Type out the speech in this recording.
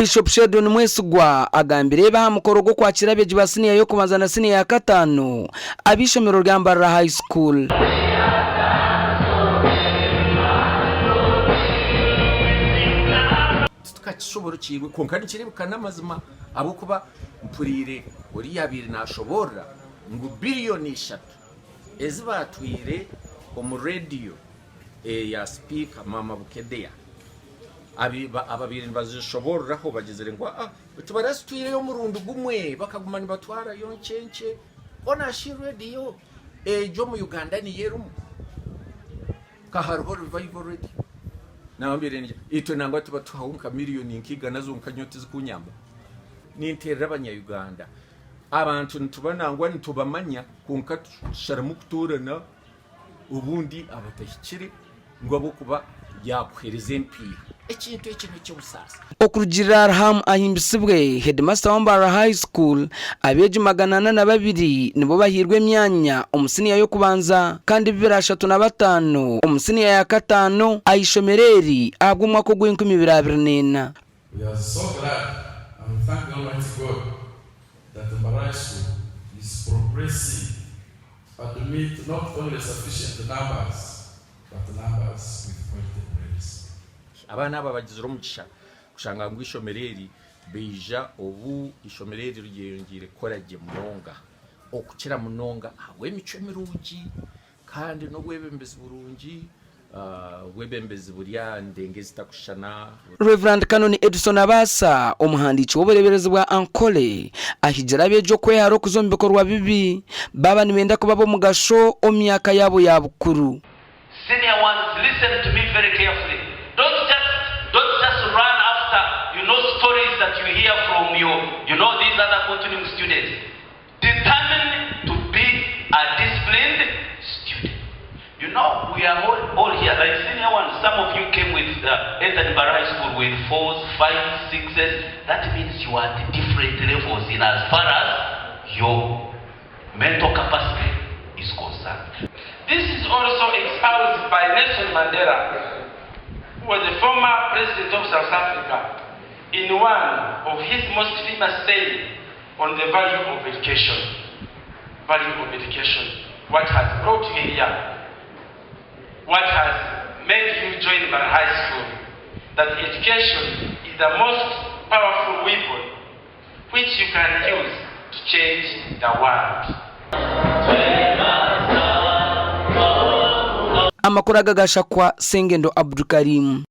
Biishopu Sheldon Mwesigwa agambire bahamukoro go kwakira abeji ba senior yo kubanza na senior ya gatanu abishomero rya MBARARA High School. Tukakishobora kigwe konkani kirebukana amazima abo kuba mpurire uri yabiri nashobora ngo billion 3 ezibatwire mu radio ya speaker mama bukedeya ababiri bazishoboraho bagizere ngo tubarasitwire yo murundu gumwe bakagumana batwara yo ncenche ona shi radio jo mu Uganda ni yerumu kaharbo revival radio nabambire nje ito nangwa tuba tuhawunka miliyoni nkiga nazo nkanyoti zikunyamba ninterera abanya Uganda abantu ntubanangwa ntubamanya kunka sharamu kuturana ubundi abatashikire ngo abo kuba yakwereze mpira ekintu cy'ubusasa. Okurugirira ham ahimbisibwe headmaster wa MBARARA High School abeji 402 nibo bahirwe myanya omusiniya yo kubanza kandi 235 omusiniya ya gatanu ayishomereri ahabwa umwaka gw'Inkumi-2024. We are so glad and thank Almighty God that the MBARARA School is progressing but to meet not only sufficient numbers but numbers with quality praise. Abana aba bagizwe umugisha kushanga ngo ishomereri beija obu ishomereri rugiyongire koraje munonga okukira munonga ahwe mico mirungi kandi no gwebembezi burungi webembezi burya ndenge zitakushana. Reverend Kanoni Edison Abasa omuhandichi w'obureberezi bwa Ankore ahijira bejo kweharo kuzombekorwa bibi baba nibenda kuba bo mugasho omyaka yabo ya bukuru. Senior ones, listen to me very carefully. Don't just run after, stories that you hear from these other continuing students. Determine to be a disciplined student. We are all here, like senior ones. Some of you came with entered MBARARA school with 4s, 5s, 6s. That means you are at different levels in as far as your mental capacity is concerned. This is also espoused by Nelson Mandela, who was the former president of South Africa, in one of his most famous sayings on the value of education. Value of education. What has brought you here? What has made you join MBARARA High School? That education is the most powerful weapon which you can use to change the world. Amakuru agagasha kwa Sengendo Abdulkarim.